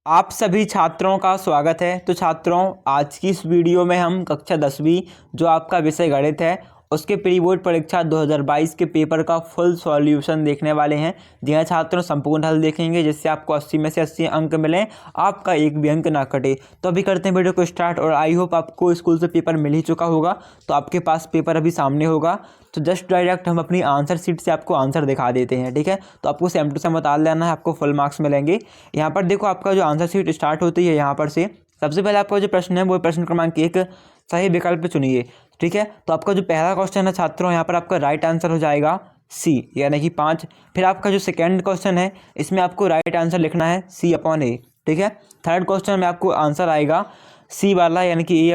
आप सभी छात्रों का स्वागत है। तो छात्रों, आज की इस वीडियो में हम कक्षा 10वीं जो आपका विषय गणित है उसके प्री बोर्ड परीक्षा 2022 के पेपर का फुल सॉल्यूशन देखने वाले हैं। जी हाँ छात्रों, संपूर्ण हल देखेंगे जिससे आपको 80 में से 80 अंक मिलें, आपका एक भी अंक ना कटे। तो अभी करते हैं वीडियो को स्टार्ट। और आई होप आपको स्कूल से पेपर मिल ही चुका होगा, तो आपके पास पेपर अभी सामने होगा। तो जस्ट डायरेक्ट हम अपनी आंसर शीट से आपको आंसर दिखा देते हैं, ठीक है। तो आपको सेम टू सेम बता लेना है, आपको फुल मार्क्स मिलेंगे। यहाँ पर देखो, आपका जो आंसर शीट स्टार्ट होती है यहाँ पर से सबसे पहले आपका जो प्रश्न है वो प्रश्न क्रमांक 1, सही विकल्प चुनिए, ठीक है। तो आपका जो पहला क्वेश्चन है छात्रों, यहाँ पर आपका राइट आंसर हो जाएगा सी यानी कि 5। फिर आपका जो सेकंड क्वेश्चन है इसमें आपको राइट आंसर लिखना है C/A, ठीक है। थर्ड क्वेश्चन में आपको आंसर आएगा सी वाला यानी कि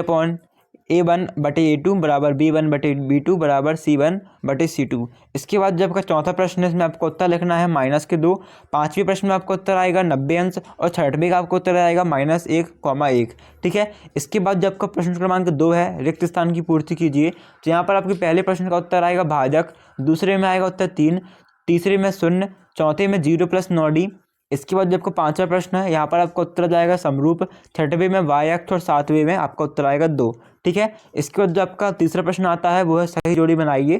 A/A1/A2 बराबर B1/B2 बराबर C1/C2। इसके बाद जब का चौथा प्रश्न है इसमें आपको उत्तर लिखना है -2। पाँचवें प्रश्न में आपको उत्तर आएगा 90 अंश और छठवें का आपको उत्तर आएगा -1,1, ठीक है। इसके बाद जब का प्रश्न क्रमांक 2 है, रिक्त स्थान की पूर्ति कीजिए। तो यहाँ पर आपके पहले प्रश्न का उत्तर आएगा भाजक, दूसरे में आएगा उत्तर 3, तीसरे में 0, चौथे में 0 + 9D। इसके बाद जब का पांचवा प्रश्न है यहाँ पर आपका उत्तर जाएगा समरूप, छठवें में y/अक्ष और सातवें में आपका उत्तर आएगा 2, ठीक है। इसके बाद जो आपका तीसरा प्रश्न आता है वो है सही जोड़ी बनाइए।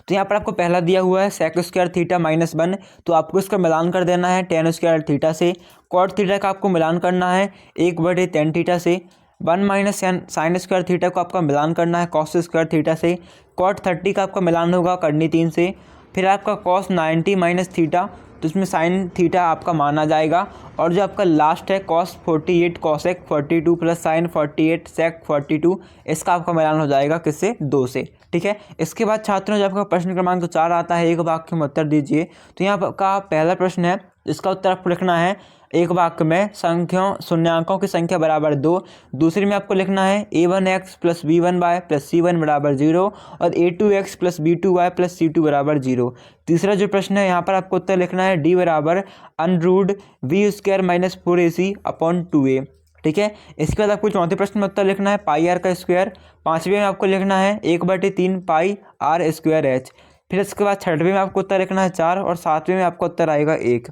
तो यहाँ पर आपको पहला दिया हुआ है sec² थीटा -1, तो आपको इसका मिलान कर देना है tan² थीटा से। cot थीटा का आपको मिलान करना है 1/tan थीटा से। 1 - sin² थीटा को आपका मिलान करना है cos² थीटा से। cot 30 का आपका मिलान होगा करनी 3 से। फिर आपका cos 90 - थीटा, तो इसमें sin थीटा आपका माना जाएगा। और जो आपका लास्ट है cos 48 cosec 42 + sin 48 sec 42, इसका आपका मिलान हो जाएगा किससे? 2 से, ठीक है। इसके बाद छात्रों, जब आपका प्रश्न क्रमांक 4 आता है, एक वाक्य में उत्तर दीजिए। तो यहाँ का पहला प्रश्न है, इसका उत्तर आपको लिखना है एक वाक्य में शून्यांकों की संख्या बराबर 2। दूसरे में आपको लिखना है A1x + B1y + C1 बराबर 0 और A2x + B2y + C2 बराबर 0। तीसरा जो प्रश्न है यहाँ पर आपको उत्तर लिखना है D बराबर √V² - 4AC/2a, ठीक है। इसके बाद आपको चौथे प्रश्न में उत्तर लिखना है πr²। पाँचवें में आपको लिखना है 1/3 πr²h। फिर इसके बाद छठवें में आपको उत्तर लिखना है 4 और सातवें में आपका उत्तर आएगा 1।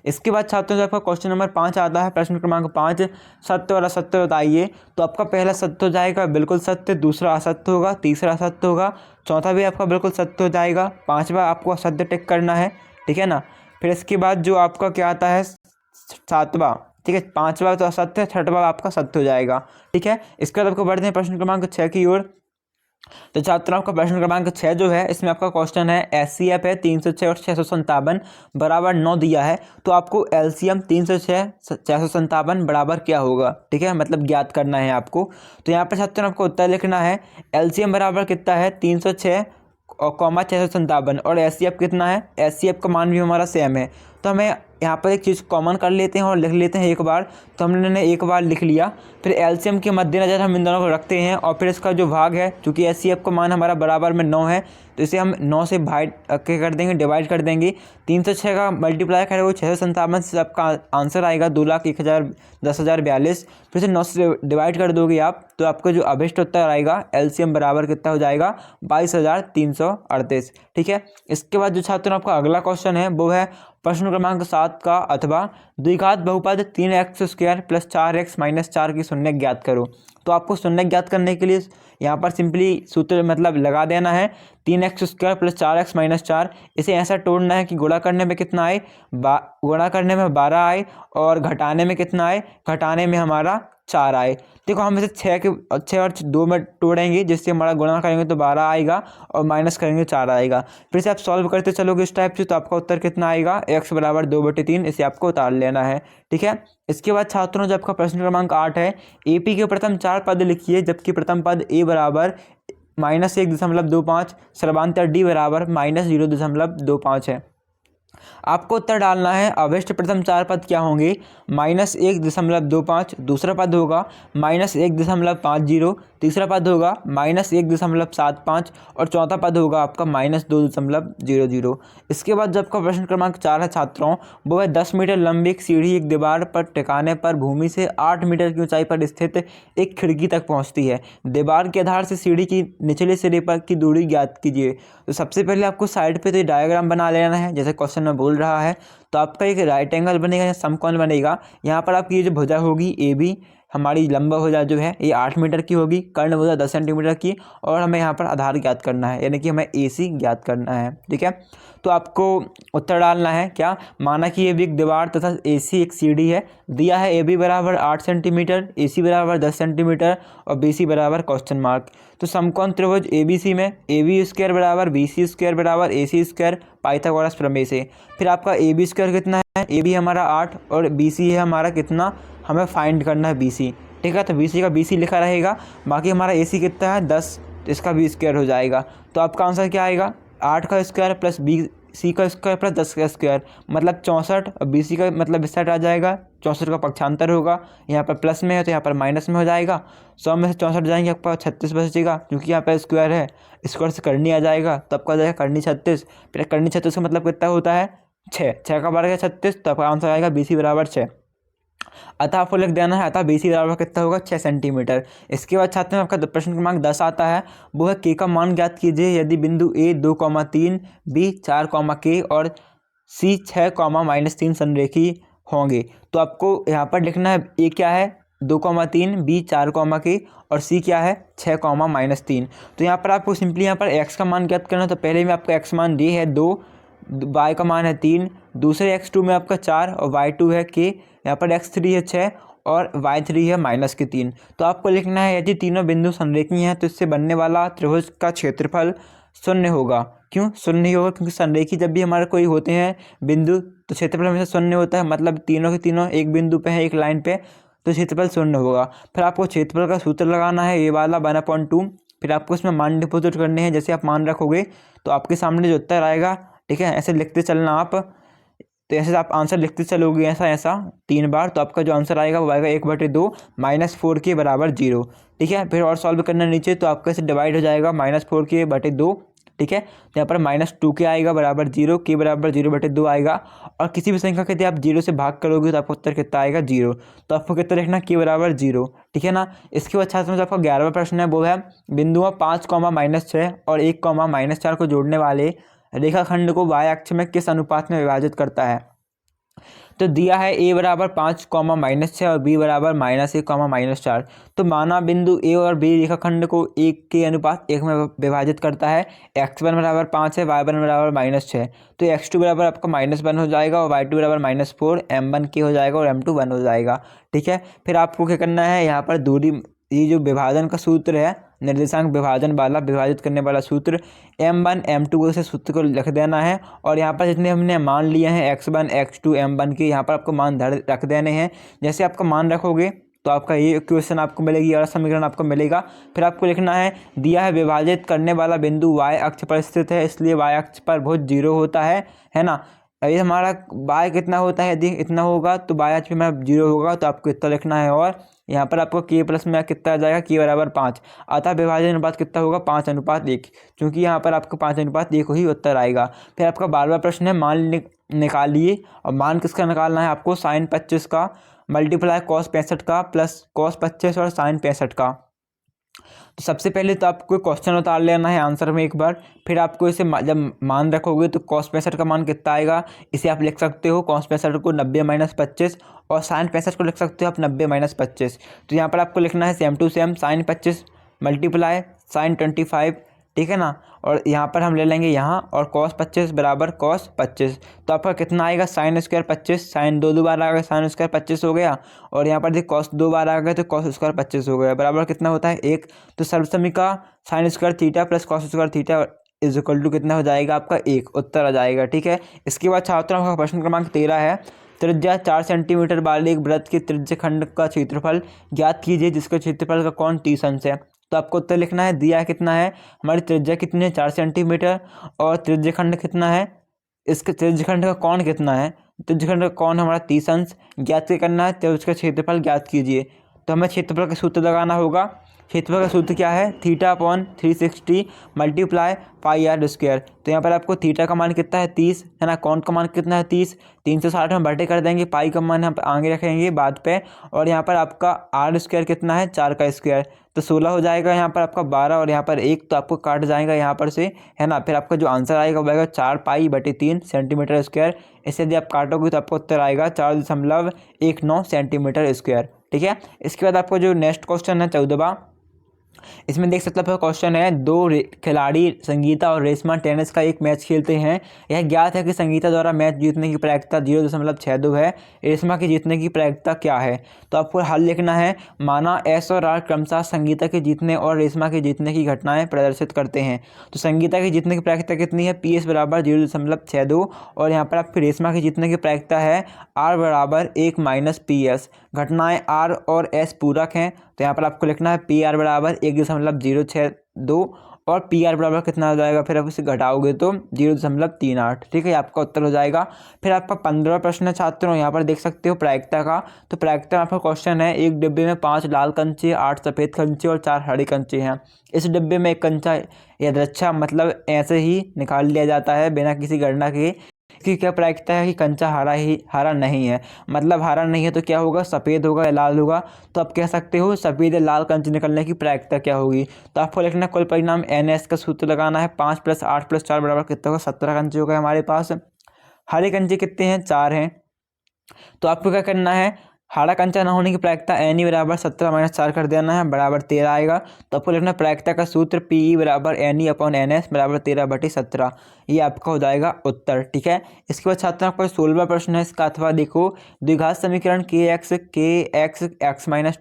इसके बाद छात्रों, जब आपका क्वेश्चन नंबर 5 आता है, प्रश्न क्रमांक 5, सत्य और असत्य बताइए। तो आपका पहला सत्य हो जाएगा बिल्कुल सत्य, दूसरा असत्य होगा, तीसरा असत्य होगा, चौथा भी आपका बिल्कुल सत्य हो जाएगा, पांचवा आपको असत्य टिक करना है, ठीक है ना। फिर इसके बाद जो आपका क्या आता है सातवां, ठीक है, पांचवा तो असत्य, छठवा आपका सत्य हो जाएगा, ठीक है। इसके बाद आपको बढ़ते हैं प्रश्न क्रमांक 6 की ओर। तो छात्रों, आपका प्रश्न क्रमांक 6 जो है इसमें आपका क्वेश्चन है SCF है 306 और 657 बराबर 9 दिया है। तो आपको LCM 306 657 बराबर क्या होगा, ठीक है, मतलब ज्ञात करना है आपको। तो यहाँ पर छात्रों आपको उत्तर लिखना है LCM बराबर कितना है 306 और 657 और SCF कितना है, SCF का मान भी हमारा सेम है। तो हमें यहाँ पर एक चीज़ कॉमन कर लेते हैं और लिख लेते हैं एक बार। तो हमने एक बार लिख लिया, फिर एलसीएम के मद्देनज़र हम इन दोनों को रखते हैं और फिर इसका जो भाग है, चूँकि एचसीएफ का मान हमारा बराबर में 9 है, तो इसे हम 9 से कर देंगे, डिवाइड कर देंगे। 306 का मल्टीप्लाई करें वो 657 से आपका आंसर आएगा 2,01,10,042। फिर से 9 से डिवाइड कर दोगे आप, तो आपका जो अभिष्ट उत्तर आएगा एलसीएम बराबर कितना हो जाएगा 22,338, ठीक है। इसके बाद जो छात्रों आपका अगला क्वेश्चन है वो है प्रश्न क्रमांक 7 का, अथवा द्विघात बहुपद 3x² + 4x - 4 की शून्य ज्ञात करो। तो आपको शून्य ज्ञात करने के लिए यहाँ पर सिंपली सूत्र मतलब लगा देना है 3x² + 4x - 4। इसे ऐसा तोड़ना है कि गुणा करने में कितना आए, गुणा करने में 12 आए और घटाने में कितना आए, घटाने में हमारा 4 आए। देखो, हम इसे 6 और 2 में तोड़ेंगे, जिससे हमारा गुणा करेंगे तो 12 आएगा और माइनस करेंगे 4 आएगा। फिर से आप सॉल्व करते चलोगे इस टाइप से, तो आपका उत्तर कितना आएगा x बराबर 2/3, इसे आपको उतार लेना है, ठीक है। इसके बाद छात्रों, जब आपका प्रश्न क्रमांक 8 है, AP के प्रथम 4 पद लिखिए, जबकि प्रथम पद A बराबर -1.25, सर्वांतर D बराबर -0.25 है। आपको उत्तर डालना है अभिष्ट प्रथम 4 पद क्या होंगे, -1.25, दूसरा पद होगा -1.50, तीसरा पद होगा -1.75 और चौथा पद होगा आपका -2.00। इसके बाद जब का प्रश्न क्रमांक 4 है छात्रों, वो है 10 मीटर लंबी एक सीढ़ी एक दीवार पर टिकाने पर भूमि से 8 मीटर की ऊंचाई पर स्थित एक खिड़की तक पहुंचती है। दीवार के आधार से सीढ़ी की निचले सिरे पर की दूरी ज्ञात कीजिए। तो सबसे पहले आपको साइड पे तो डायग्राम बना लेना है, जैसे क्वेश्चन में बोल रहा है। तो आपका एक राइट एंगल बनेगा या समकोण बनेगा। यहाँ पर आपकी ये जो भुजा होगी ए बी, हमारी लंबा भुजा जो है ये 8 मीटर की होगी, कर्ण भुजा 10 सेंटीमीटर की, और हमें यहाँ पर आधार ज्ञात करना है, यानी कि हमें AC ज्ञात करना है। ठीक है, तो आपको उत्तर डालना है क्या, माना कि ये भी एक दीवार तथा AC एक सीढ़ी है, दिया है AB बराबर 8 सेंटीमीटर, AC बराबर 10 सेंटीमीटर और BC बराबर क्वेश्चन मार्क। तो समकोण त्रिभुज ABC में AB स्क्वायर बराबर BC स्क्वायर बराबर AC स्क्वायर पाइथागोरस प्रमेय से। फिर आपका AB स्क्वायर कितना है, AB हमारा 8 और BC है हमारा कितना, हमें फाइंड करना है BC। ठीक है, तो BC का BC लिखा रहेगा, बाकी हमारा AC कितना है 10, तो इसका B स्क्वायर हो जाएगा। तो आपका आंसर क्या आएगा, 8 का स्क्वायर प्लस BC का स्क्वायर प्लस 10 का स्क्वायर मतलब 64, और BC का मतलब इस साइड आ जाएगा, 64 का पक्षांतर होगा, यहाँ पर प्लस में है तो यहाँ पर माइनस में हो जाएगा, 100 में से 64 जाएंगे आपका 36 बचेगा, क्योंकि यहाँ पर स्क्वायर है, स्क्वायर से करनी आ जाएगा तो आपका आ जाएगा करनी 36। फिर करनी 36 का मतलब कितना होता है 6, 6 का वर्ग है 36, तो आपका आंसर आएगा BC बराबर 6। अतः आपको लिख देना है, अतः BC बराबर कितना होगा 6 सेंटीमीटर। इसके बाद छात्रों में आपका प्रश्न क्रमांक 10 आता है, वो है K का मान ज्ञात कीजिए यदि बिंदु A 2,3, B 4, और C 6, -3 संरेखी होंगे। तो आपको यहाँ पर लिखना है A क्या है 2,3, B 4, और C क्या है 6, -3। तो यहाँ पर आपको सिंपली यहाँ पर x का मान ज्ञात करना है। तो पहले में आपका x मान D है 2, y का मान है 3, दूसरे x2 में आपका 4 और y2 है k, यहाँ पर x3 है 6 और y3 है -3। तो आपको लिखना है यदि तीनों बिंदु संरेखीय हैं तो इससे बनने वाला त्रिभुज का क्षेत्रफल शून्य होगा। क्यों शून्य होगा, क्योंकि संरेखी जब भी हमारे कोई होते हैं बिंदु तो क्षेत्रफल हमेशा शून्य होता है, मतलब तीनों के तीनों एक बिंदु पे हैं एक लाइन पे, तो क्षेत्रफल शून्य होगा। फिर आपको क्षेत्रफल का सूत्र लगाना है ये वाला 1/2, फिर आपको इसमें मान डिपोजिट करने हैं। जैसे आप मान रखोगे तो आपके सामने जो उत्तर आएगा, ठीक है, ऐसे लिखते चलना आप, तो ऐसे आप आंसर लिखते चलोगे ऐसा ऐसा 3 बार, तो आपका जो आंसर आएगा वो आएगा 1/2 -4 के बराबर 0। ठीक है, फिर और सॉल्व करना नीचे तो आपका ऐसे डिवाइड हो जाएगा -4 के बटे 2। ठीक है, तो यहाँ पर -2 के आएगा बराबर 0, के बराबर 0/2 आएगा, और किसी भी संख्या के यदि आप 0 से भाग करोगे तो आपका उत्तर कितना आएगा 0। तो आपको कितना लिखना के बराबर 0। ठीक है ना। इसके बाद छात्रों में आपका 11वां प्रश्न है, वो है बिंदुओं 5, -6 और 1, -4 को जोड़ने वाले रेखाखंड को y अक्ष में किस अनुपात में विभाजित करता है। तो दिया है a बराबर 5, -6 और b बराबर -1, -4। तो माना बिंदु a और b रेखाखंड को 1 के अनुपात 1 में विभाजित करता है। x1 बराबर 5 है, y1 बराबर -6, तो x2 बराबर आपका -1 हो जाएगा और y2 बराबर -4, m1 k हो जाएगा और m2 1 हो जाएगा। ठीक है, फिर आपको क्या करना है, यहाँ पर दूरी, ये जो विभाजन का सूत्र है, निर्देशांक विभाजन वाला, विभाजित करने वाला सूत्र m1 m2 से सूत्र को लिख देना है, और यहाँ पर जितने हमने मान लिए हैं x1 x2 m1 के, यहाँ पर आपको मान रख देने हैं। जैसे आपका मान रखोगे तो आपका ये इक्वेशन आपको मिलेगी और समीकरण आपको मिलेगा। फिर आपको लिखना है, दिया है विभाजित करने वाला बिंदु y अक्ष पर स्थित है, इसलिए y अक्ष पर बहुत 0 होता है ना। अभी हमारा y कितना होता है, यदि इतना होगा तो y अक्ष में 0 होगा, तो आपको इतना लिखना है। और यहाँ पर आपको k प्लस में कितना आ जाएगा, k बराबर 5, अतः विभाजन अनुपात कितना होगा 5:1, क्योंकि यहाँ पर आपको 5:1 ही उत्तर आएगा। फिर आपका 12वां प्रश्न है, मान निकालिए, और मान किसका निकालना है आपको, sin 25 का मल्टीप्लाई cos 65 का प्लस cos 25 और sin 65 का। तो सबसे पहले तो आपको क्वेश्चन उतार लेना है आंसर में एक बार, फिर आपको इसे जब मान रखोगे तो cos 65 का मान कितना आएगा, इसे आप लिख सकते हो cos 65 को 90 - 25, और sin 65 को लिख सकते हो आप 90 - 25। तो यहाँ पर आपको लिखना है same to same sin 25 multiply sin 25, ठीक है ना, और यहाँ पर हम ले लेंगे यहाँ, और cos 25 बराबर cos 25। तो आपका कितना आएगा sin स्क्वायर 25, sin 2 बार आ गया sin स्क्वायर 25 हो गया, और यहाँ पर देखिए cos 2 बार आ गया तो cos स्क्वायर 25 हो गया, बराबर कितना होता है 1। तो सर्वसमीका sin square theta plus cos square theta is equal to कितना हो जाएगा आपका 1, उत्तर आ जाएगा। ठीक है, इसके बाद छात्रों का प्रश्न क्रमांक 13 है, त्रिज्या 4 सेंटीमीटर वाले एक वृत्त के त्रिज्य खंड का क्षेत्रफल ज्ञात कीजिए जिसका क्षेत्रफल का कोण 30 अंश है। तो आपको उत्तर लिखना है, दिया कितना है, हमारी त्रिज्या कितनी है 4 सेंटीमीटर, और त्रिज्यखंड कितना है, इसके त्रिज्यखंड का कोण कितना है, त्रिज्यखंड का कोण हमारा 30 अंश ज्ञात करना है, तो उसका क्षेत्रफल ज्ञात कीजिए। तो हमें क्षेत्रफल का सूत्र लगाना होगा, क्षेत्रफल का सूत्र क्या है, θ/360 मल्टीप्लाई पाई आर स्क्वायर। तो यहाँ पर आपको थीटा का मान कितना है 30 है ना, कौन का मान कितना है 30, 360 में बटे कर देंगे, पाई का मान यहाँ पर आगे रखेंगे बाद पे, और यहाँ पर आपका आर स्क्वायर कितना है 4 का स्क्वायर, तो 16 हो जाएगा यहाँ पर आपका 12 और यहाँ पर 1 तो आपको काट जाएगा यहाँ पर से, है ना। फिर आपका जो आंसर आएगा वो आएगा 4π/3 सेंटीमीटर स्क्वायर। इसे यदि आप काटोगे तो आपको उत्तर आएगा 4.19 सेंटीमीटर स्क्वायर। ठीक है, इसके बाद आपको जो नेक्स्ट क्वेश्चन है 14वां, इसमें देख सकते हैं क्वेश्चन है, दो खिलाड़ी संगीता और रेशमा टेनिस का एक मैच खेलते हैं। यह ज्ञात है कि संगीता द्वारा मैच जीतने की प्रायिकता 0.62 है, रेशमा की जीतने की प्रायिकता क्या है। तो आपको हल लिखना है, माना एस और आर क्रमशः संगीता के जीतने और रेशमा के जीतने की घटनाएं प्रदर्शित करते हैं। तो संगीता की जीतने की प्रायिकता कितनी है, PS बराबर 0.62, और यहाँ पर आपकी रेशमा की जीतने की प्रायिकता है R बराबर 1 - PS। घटनाएं R और S पूरक हैं, तो यहाँ पर आपको लिखना है PR बराबर 1.062 और PR बराबर कितना हो जाएगा, फिर आप इसे घटाओगे तो 0.38। ठीक है, आपका उत्तर हो जाएगा। फिर आपका 15वां प्रश्न है छात्रों, यहाँ पर देख सकते हो प्रायिकता का। तो प्रायिकता में आपका क्वेश्चन है, एक डिब्बे में 5 लाल कंचे, 8 सफ़ेद कंचे और 4 हरे कंचे हैं। इस डिब्बे में एक कंचा यदृच्छा मतलब ऐसे ही निकाल लिया जाता है बिना किसी गणना के। इसकी क्या प्रायिकता है कि कंचा हरा नहीं है, मतलब हरा नहीं है तो क्या होगा, सफ़ेद होगा या लाल होगा। तो आप कह सकते हो सफ़ेद या लाल कंचे निकलने की प्रायिकता क्या होगी। तो आपको लिखना कुल परिणाम NS का सूत्र लगाना है, 5 + 8 + 4 बराबर कितना होगा, 17 कंचे हो गए हमारे पास। हरे कंचे कितने हैं, 4 हैं। तो आपको क्या करना है, हरा कंचा ना होने की प्रायिकता NE बराबर 17 - 4 कर देना है, बराबर 13 आएगा। तो आपको लिखना प्रायिकता का सूत्र PE बराबर NE/NS बराबर 13/17। ये आपका हो जाएगा उत्तर। ठीक है, इसके बाद छात्रों आपका 16वां प्रश्न है इसका, अथवा देखो द्विघात समीकरण kx x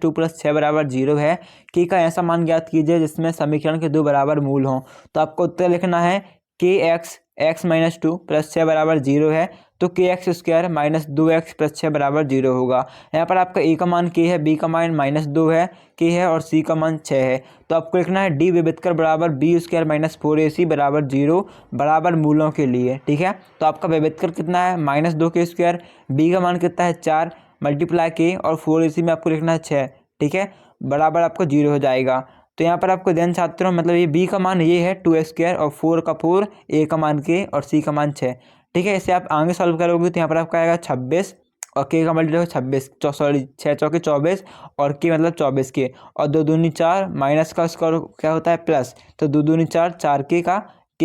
- 2 + 6 बराबर 0 है। k का ऐसा मान ज्ञात कीजिए जिसमें समीकरण के 2 बराबर मूल हों। तो आपको उत्तर लिखना है, kx x - 2 + 6 बराबर 0 है, तो kx² - 2x + 6 बराबर 0 होगा। यहाँ पर आपका a का मान k है, b का मान -2 है k है और c का मान 6 है। तो आपको लिखना है d विभेदकर बराबर b² - 4ac बराबर 0 बराबर मूलों के लिए। ठीक है, तो आपका विभेदकर कितना है, -2k², b का मान कितना है 4 मल्टीप्लाई k और 4ac में आपको लिखना है 6। ठीक है, बराबर आपको 0 हो जाएगा। तो यहाँ पर आपको देन छात्रों मतलब ये b का मान ये है 2x² और 4 का 4, a का मान k और c का मान 6। ठीक है, इसे आप आगे सॉल्व करोगे तो यहाँ पर आपका आएगा 26 और k का मल्टीप्लाई 26, सॉरी 6 चौके 24 और k मतलब 24 के, और 2 दूनी 4 माइनस का स्क्वायर क्या होता है प्लस, तो 2 दूनी 4, 4k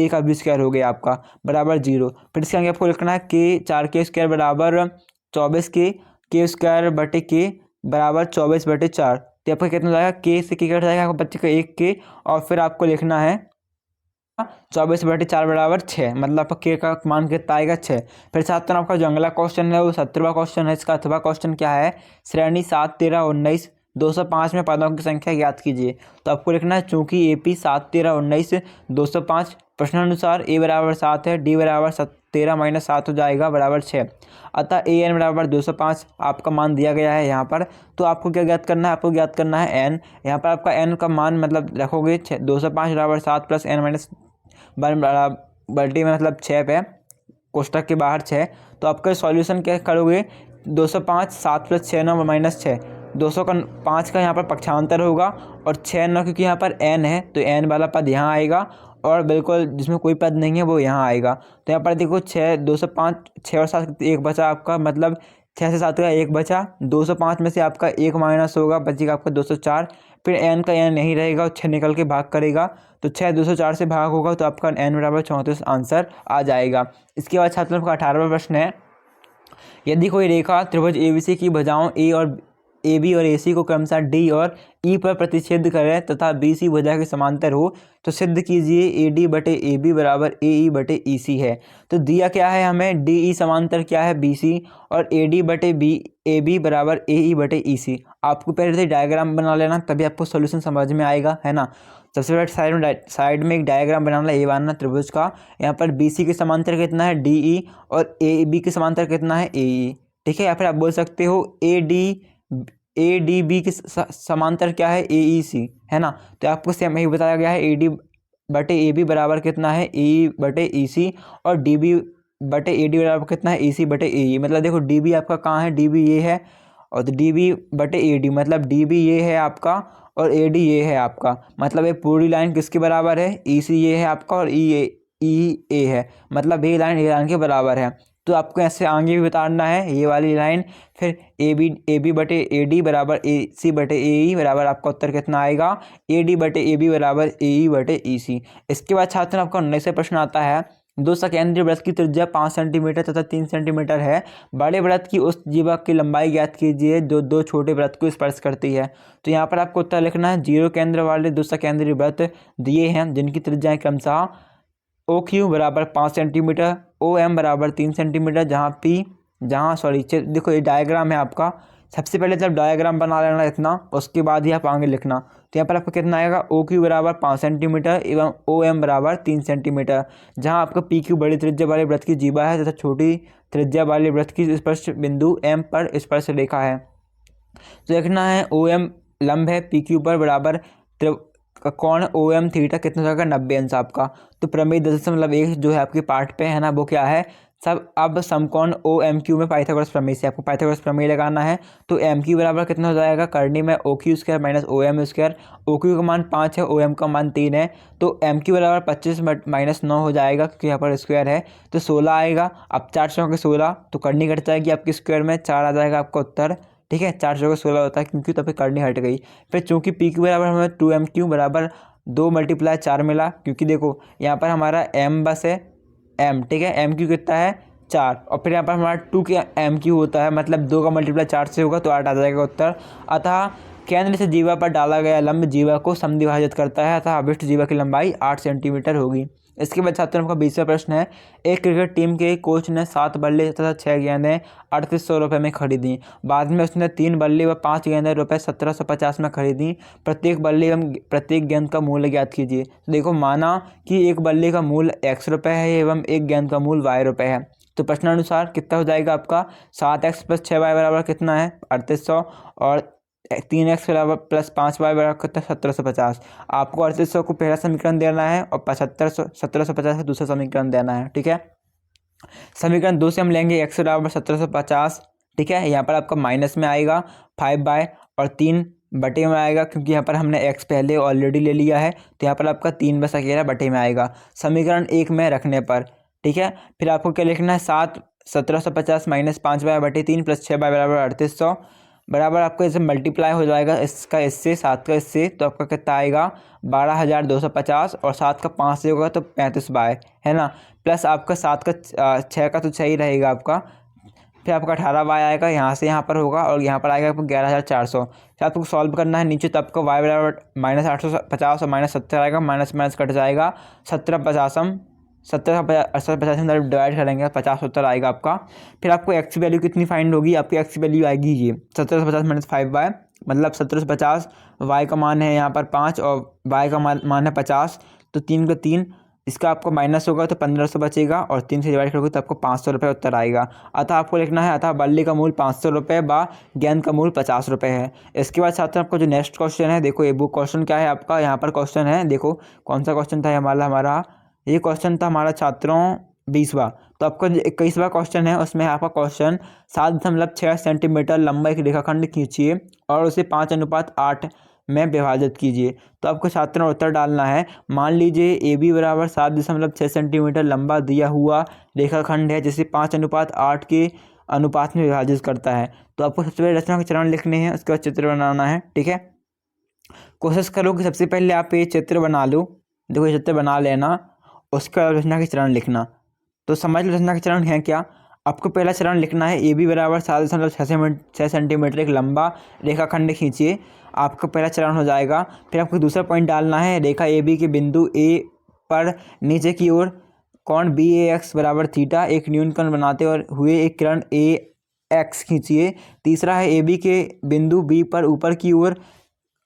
का भी स्क्वायर हो गया आपका बराबर 0। फिर इसके आगे आपको लिखना है k 4k² बराबर 24k, k² बराबर 24/4। तो आपका कितना हो जाएगा, k से k कट जाएगा, आपको बच्चे का 1k, और फिर आपको लिखना है 24/4 बराबर 6, मतलब आपका k का मान कितना आएगा 6। फिर छात्रों आपका जो अगला क्वेश्चन है वो 17वां क्वेश्चन है इसका, अथवा क्वेश्चन क्या है, श्रेणी 7, 13, 19 205 में पदों की संख्या ज्ञात कीजिए। तो आपको लिखना है, चूंकि AP 7, 13, 19 205 प्रश्नानुसार a बराबर 7 है, d बराबर 13 - 7 हो जाएगा बराबर 6, अतः an बराबर 205 आपका मान दिया गया है यहाँ पर। तो आपको क्या ज्ञात करना है, आपको ज्ञात करना है n। यहाँ पर आपका n का मान मतलब रखोगे 205 बराबर 7 + n - बल्टी में मतलब 6 पे, कोष्टक के बाहर 6। तो आपका सॉल्यूशन क्या करोगे, 205 7 + 6 9 -6, 205 का यहाँ पर पक्षांतर होगा और 6 9, क्योंकि यहाँ पर n है तो n वाला पद यहाँ आएगा, और बिल्कुल जिसमें कोई पद नहीं है वो यहाँ आएगा। तो यहाँ पर देखो 205 6 और 7 1 बचा आपका, मतलब 6 से 7 का 1 बचा, 205 में से आपका 1 माइनस होगा, बचेगा आपका 204। फिर n का n नहीं रहेगा और 6 निकल के भाग करेगा, तो 6 204 से भाग होगा, तो आपका n बराबर 34 आंसर आ जाएगा। इसके बाद छात्रों का 18वां प्रश्न है, यदि कोई रेखा त्रिभुज ABC की भुजाओं AB और AC को क्रमशः D और E पर प्रतिच्छेद करे तथा BC भुजा के समांतर हो, तो सिद्ध कीजिए AD/AB बराबर AE/EC है। तो दिया क्या है हमें, DE समांतर क्या है BC और AD/AB बराबर AE/EC। आपको पहले से डायग्राम बना लेना, तभी आपको सोल्यूशन समझ में आएगा, है ना। सबसे पहले साइड में एक डायग्राम बनाना, ये बनाना त्रिभुज का। यहाँ पर BC के समांतर कितना है DE और AB के समांतर कितना है AE। ठीक है, या फिर आप बोल सकते हो ADB के समांतर क्या है AEC, है ना। तो आपको सेम यही बताया गया है, AD/AB बराबर कितना है AE/EC और DB/AD बराबर कितना है EC/AE। मतलब देखो DB आपका कहाँ है, DB ये है और तो डी बी बटे ए डी, मतलब डी बी ये है आपका और ए डी ये है आपका, मतलब ये पूरी लाइन किसके बराबर है, ई सी ये है आपका और ई ए है, मतलब ये लाइन के बराबर है। तो आपको ऐसे आगे भी बताना है ये वाली लाइन, फिर ए बी बटे ए डी बराबर ए सी बटे ए ई बराबर आपका उत्तर कितना आएगा, ए डी बटे ए बी बराबर ए ई बटे ई सी। इसके बाद छात्र आपका 19 प्रश्न आता है, दो सकेंद्रीय वृत्त की त्रिज्या 5 सेंटीमीटर तथा 3 सेंटीमीटर है, बड़े वृत्त की उस जीवा की लंबाई ज्ञात कीजिए जो दो छोटे वृत्त को स्पर्श करती है। तो यहाँ पर आपको उत्तर लिखना है, जीरो केंद्र वाले दो सकेंद्रीय वृत्त दिए हैं जिनकी त्रिज्याएं क्रमशः ओ क्यू बराबर 5 सेंटीमीटर, ओ एम बराबर 3 सेंटीमीटर, देखो ये डायग्राम है आपका, सबसे पहले जब डायग्राम बना लेना इतना, उसके बाद ही आप आगे लिखना। तो यहाँ पर आपको कितना आएगा, ओ क्यू बराबर 5 सेंटीमीटर एवं ओ एम बराबर 3 सेंटीमीटर, जहाँ आपका पी क्यू बड़ी त्रिज्या वाले वृत्त की जीवा है तथा छोटी त्रिज्या वाले वृत्त की स्पर्श बिंदु एम पर स्पर्श रेखा है। तो देखना है ओ एम लंब है पी क्यू पर बराबर कोण ओ एम थीटा कितना होगा, 90 अंश आपका। तो प्रमेय 10.1 जो है आपके पार्ट पे है ना, वो क्या है सब, अब समकोण ओ एम क्यू में पाइथागोरस प्रमेय से आपको पाइथागोरस प्रमेय लगाना है। तो एम क्यू बराबर कितना हो जाएगा, करनी में O Q square minus O M square, O Q का मान 5 है, ओ एम का मान 3 है, तो एम क्यू बराबर 25 माइनस 9 हो जाएगा क्योंकि यहाँ पर स्क्वायर है, तो 16 आएगा। अब 4 चौके 16, तो करनी कट जाएगी आपकी, स्क्वायर में 4 आ जाएगा आपका उत्तर, ठीक है। 4 चौके 16 होता है क्योंकि तब करनी हट गई। फिर चूंकि पी क्यू बराबर हमें 2 एम क्यू बराबर 2 × 4 मिला, क्योंकि देखो यहाँ पर हमारा एम बस है एम, ठीक है, एम क्यू कितना है 4, और फिर यहाँ पर हमारा 2 के एम क्यू होता है, मतलब 2 का मल्टीप्लाई 4 से होगा तो 8 आ जाएगा उत्तर। अतः केंद्र से जीवा पर डाला गया लंब जीवा को समद्विभाजित करता है, अतः अभिष्ट जीवा की लंबाई 8 सेंटीमीटर होगी। इसके बाद छात्रों का 20वां प्रश्न है, एक क्रिकेट टीम के कोच ने 7 बल्ले तथा 6 गेंदें 3800 रुपये में खरीदी, बाद में उसने 3 बल्ले व 5 गेंदें रुपये 1750 में खरीदी, प्रत्येक बल्ले एवं प्रत्येक गेंद का मूल्य ज्ञात कीजिए। तो देखो माना कि एक बल्ले का मूल्य x रुपये है एवं एक गेंद का मूल्य y रुपये है, तो प्रश्नानुसार कितना हो जाएगा आपका, 7x + 6y बराबर कितना है 3800, और 3x बराबर प्लस 5y बराबर कितना 1750। आपको 3800 को पहला समीकरण देना है और 1750 का दूसरा समीकरण देना है, ठीक है। समीकरण 2 से हम लेंगे x बराबर 1750, ठीक है, यहाँ पर आपका माइनस में आएगा 5y और 3 बटे में आएगा, क्योंकि यहाँ पर हमने x पहले ऑलरेडी ले लिया है, तो यहाँ पर आपका 3 बस अकेला बटे में आएगा समीकरण 1 में रखने पर, ठीक है। फिर आपको क्या लिखना है, 1750 माइनस 5y बटे 3 प्लस 6y बराबर 3800 बराबर आपको इसे मल्टीप्लाई हो जाएगा इसका इससे, 7 का इससे, तो आपका कितना आएगा 12250, और 7 का 5 से होगा तो 35y है ना, प्लस आपका 7 का 6 का तो 6 ही रहेगा आपका, फिर आपका 18y आएगा, यहाँ से यहाँ पर होगा और यहाँ पर आएगा आपको 11400। फिर आपको सॉल्व करना है नीचे, तो आपका y बराबर -850 और -70 आएगा, माइनस कट जाएगा, 17 डिवाइड करेंगे 50 उत्तर आएगा आपका। फिर आपको एक्स वैल्यू कितनी फाइंड होगी, आपकी एक्स वैल्यू आएगी ये 1750 माइनस 5y, मतलब 1750, y का मान है यहाँ पर 5 और y का मान है 50, तो 3 का 3, इसका आपको माइनस होगा तो 1500 बचेगा, और 3 से डिवाइड करोगे तो आपको 500 रुपये उत्तर आएगा। अतः आपको लिखना है, अतः बल्ले का मूल्य 500 रुपये व गेंद का मूल्य 50 रुपये है। इसके बाद छात्र आपको जो नेक्स्ट क्वेश्चन है, देखो ये बुक क्वेश्चन क्या है आपका, यहाँ पर क्वेश्चन है, देखो कौन सा क्वेश्चन था हमारा ये क्वेश्चन था हमारा छात्रों 20वां। तो आपका 21वां क्वेश्चन है, उसमें आपका क्वेश्चन 7.6 सेंटीमीटर लंबा एक रेखाखंड खींचिए और उसे 5:8 में विभाजित कीजिए। तो आपको छात्रों उत्तर डालना है, मान लीजिए ए बी बराबर 7.6 सेंटीमीटर लंबा दिया हुआ रेखाखंड है जिसे 5:8 के अनुपात में विभाजित करता है। तो आपको सबसे पहले रचना के चरण लिखने हैं, उसके बाद चित्र बनाना है, ठीक है। कोशिश करो कि सबसे पहले आप ये चित्र बना लो, देखो ये चित्र बना लेना, उसका रचना के चरण लिखना। तो समझ लो रचना के चरण है क्या, आपको पहला चरण लिखना है, ए बी बराबर 7.6 सेंटीमीटर एक लंबा रेखाखंड खींचिए, आपका पहला चरण हो जाएगा। फिर आपको दूसरा पॉइंट डालना है, रेखा ए बी के बिंदु ए पर नीचे की ओर कोण बी ए एक्स बराबर थीटा एक न्यूनकोण बनाते हुए एक किरण ए एक्स खींचिए। तीसरा है ए बी के बिंदु बी पर ऊपर की ओर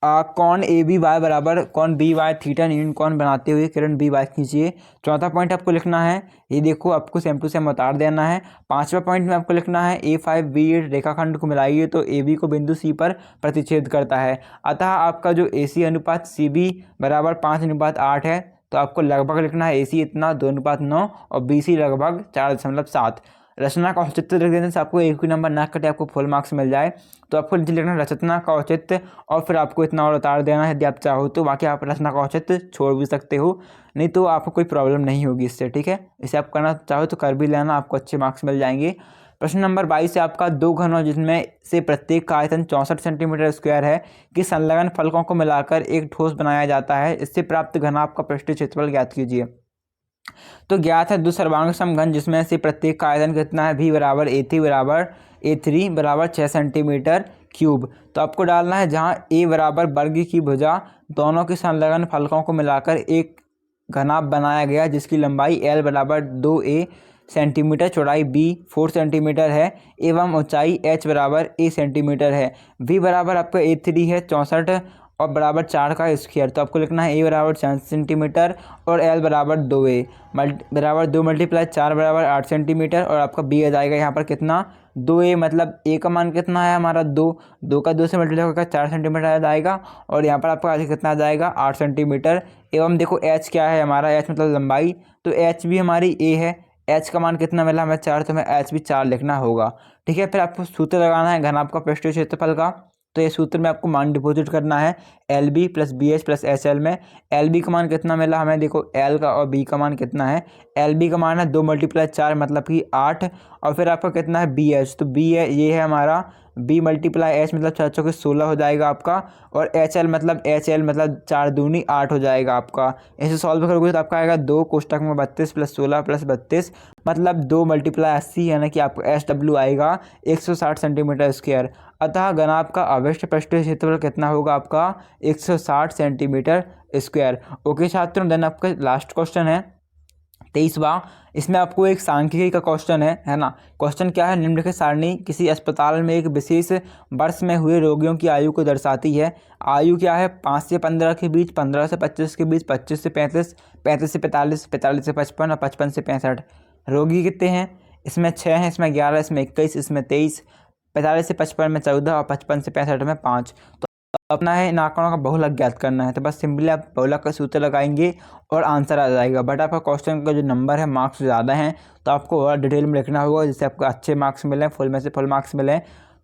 कोण ए बी वाई बराबर कोण बी वाई थीटा न्यूनकोण बनाते हुए किरण बी वाई खींचिए। चौथा पॉइंट आपको लिखना है, ये देखो आपको सेम टू सेम उतार देना है। पांचवा पॉइंट में आपको लिखना है A5B8 रेखाखंड को मिलाइए तो ए बी को बिंदु सी पर प्रतिच्छेद करता है, अतः आपका जो ए सी अनुपात सी बी बराबर 5:8 है। तो आपको लगभग लिखना है ए सी इतना 2:9 और बी सी लगभग 4.7। रचना का औचित्य लिख देने से आपको एक भी नंबर ना कटे, आपको फुल मार्क्स मिल जाए। तो आपको नीचे लिखना रचना का औचित्य और फिर आपको इतना और उतार देना है यदि आप चाहो तो। बाकी आप रचना का औचित्य छोड़ भी सकते हो, नहीं तो आपको कोई प्रॉब्लम नहीं होगी इससे, ठीक है। इसे आप करना चाहो तो कर भी लेना, आपको अच्छे मार्क्स मिल जाएंगे। प्रश्न नंबर 22 से आपका दो घनों जिनमें से प्रत्येक का आयतन 64 सेंटीमीटर स्क्वायर है कि संलग्न फलकों को मिलाकर एक ठोस बनाया जाता है, इससे प्राप्त घनाभ का पृष्ठीय क्षेत्रफल ज्ञात कीजिए। तो ज्ञात है दो सर्वांग समघन जिसमें से प्रत्येक का आयतन कितना है, V बराबर A3 बराबर 6 सेंटीमीटर क्यूब। तो आपको डालना है जहाँ A बराबर वर्ग की भुजा दोनों के संलग्न फलकों को मिलाकर एक घनाभ बनाया गया जिसकी लंबाई L बराबर 2A सेंटीमीटर, चौड़ाई B 4 सेंटीमीटर है एवं ऊंचाई H बराबर A सेंटीमीटर है। V बराबर आपका A3 है 64 और बराबर 4 का स्क्वायर। तो आपको लिखना है A बराबर 4 सेंटीमीटर और L बराबर 2A बराबर 2 मल्टीप्लाई 4 बराबर 8 सेंटीमीटर और आपका B आ जाएगा यहाँ पर कितना 2A, मतलब A का मान कितना है हमारा 2 का 2 से मल्टीप्लाई होकर 4 सेंटीमीटर आ जाएगा और यहाँ पर आपका आगे कितना आ जाएगा 8 सेंटीमीटर। एवं देखो H क्या है हमारा, H मतलब लंबाई, तो H भी हमारी A है, H का मान कितना मिला हमें 4, तो हमें H भी 4 लिखना होगा, ठीक है। फिर आपको सूत्र लगाना है घनाभ का पृष्ठीय क्षेत्रफल का। तो ये सूत्र में आपको मान डिपॉजिट करना है LB plus BH plus HL में। LB का मान कितना मिला हमें, देखो L का और B का मान कितना है, LB का मान है 2 मल्टीप्लाई 4 मतलब कि 8 और फिर आपका कितना है BH, तो B है ये है हमारा B मल्टीप्लाई H मतलब 4 चौके 16 हो जाएगा आपका और HL मतलब 4 दूनी 8 हो जाएगा आपका। इसे सॉल्व करोगे तो आपका आएगा 2 कोष्टक में 32 प्लस 16 प्लस 32 मतलब 2 मल्टीप्लाई 80 यानी कि आपको SW आएगा 160 सेंटीमीटर स्क्वायर। अतः घनाभ का अवशिष्ट पृष्ठीय क्षेत्रफल कितना होगा आपका 160 सेंटीमीटर स्क्वायर। ओके छात्रों, देन आपका लास्ट क्वेश्चन है 23वां। इसमें आपको एक सांख्यिकी का क्वेश्चन है ना। क्वेश्चन क्या है, निम्नलिखित सारणी किसी अस्पताल में एक विशेष वर्ष में हुए रोगियों की आयु को दर्शाती है। आयु क्या है 5 से 15 के बीच, 15 से 25 के बीच, 25 से 35, 35 से 45, 45 से 55 और 55 से 65। रोगी कितने हैं, इसमें 6 हैं, इसमें 11, इसमें 21, इसमें 23, 45 से 55 में 14 और 55 से 65 में 5। तो अपना है इन आंकड़ों का बहुलक ज्ञात करना है। तो बस सिंपली आप बहुलक का सूत्र लगाएंगे और आंसर आ जाएगा। बट आपका क्वेश्चन का जो नंबर है मार्क्स ज़्यादा हैं तो आपको और डिटेल में लिखना होगा जिससे आपको अच्छे मार्क्स मिलें, फुल में से फुल मार्क्स मिलें।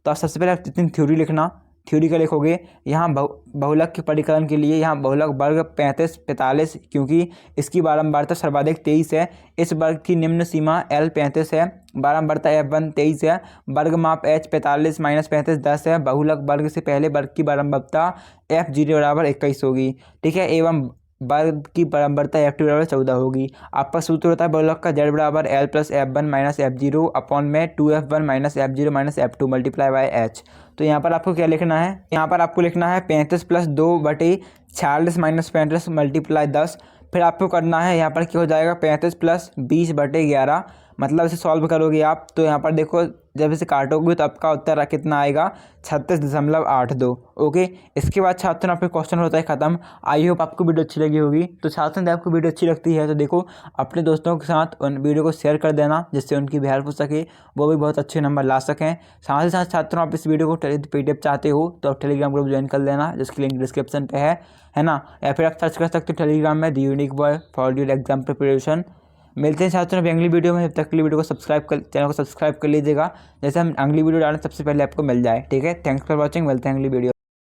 तो आप सबसे पहले आप इतनी थ्योरी लिखना, थ्योरी का लिखोगे यहाँ बहुलक के परिकलन के लिए यहाँ बहुलक वर्ग 35 45 क्योंकि इसकी बारंबारता सर्वाधिक 23 है। इस वर्ग की निम्न सीमा L 35 है, बारंबारता F1 23 है, वर्ग माप H 45 माइनस 35 10 है। बहुलक वर्ग से पहले वर्ग की बारंबारता F0 बराबर 21 होगी, ठीक है। एवं वर्ग की बारंबारता F2 बराबर 14 होगी। आपका सूत्र होता है बहुलक का Z बराबर L plus F1 minus F0 upon में 2F1 minus F0 minus F2 multiply by H। तो यहाँ पर आपको क्या लिखना है, यहाँ पर आपको लिखना है 35 प्लस 2/46 माइनस 35 मल्टीप्लाई 10। फिर आपको करना है यहाँ पर क्या हो जाएगा 35 प्लस 20/11 मतलब इसे सॉल्व करोगे आप तो यहाँ पर देखो जब इसे काटोगे तो आपका उत्तर कितना आएगा 36.82। ओके, इसके बाद छात्रों आपके क्वेश्चन होता है ख़त्म। आई होप आपको वीडियो अच्छी लगी होगी। तो छात्रों यदि आपको वीडियो अच्छी लगती है तो देखो अपने दोस्तों के साथ उन वीडियो को शेयर कर देना जिससे उनकी भी हेल्प हो सके, वो भी बहुत अच्छे नंबर ला सकें। साथ ही साथ छात्रों आप इस वीडियो को PDF चाहते हो तो आप टेलीग्राम ग्रुप ज्वाइन कर लेना जिसकी लिंक डिस्क्रिप्शन पे है ना, या फिर आप सर्च कर सकते हो टेलीग्राम में the unique boy for your exam preparation. मिलते हैं छात्रों अभी अगली वीडियो में। जब तक के लिए वीडियो को चैनल को सब्सक्राइब कर लीजिएगा जैसे हम अगली वीडियो डालें सबसे पहले आपको मिल जाए, ठीक है। थैंक्स फॉर वॉचिंग, मिलते हैं अगली वीडियो।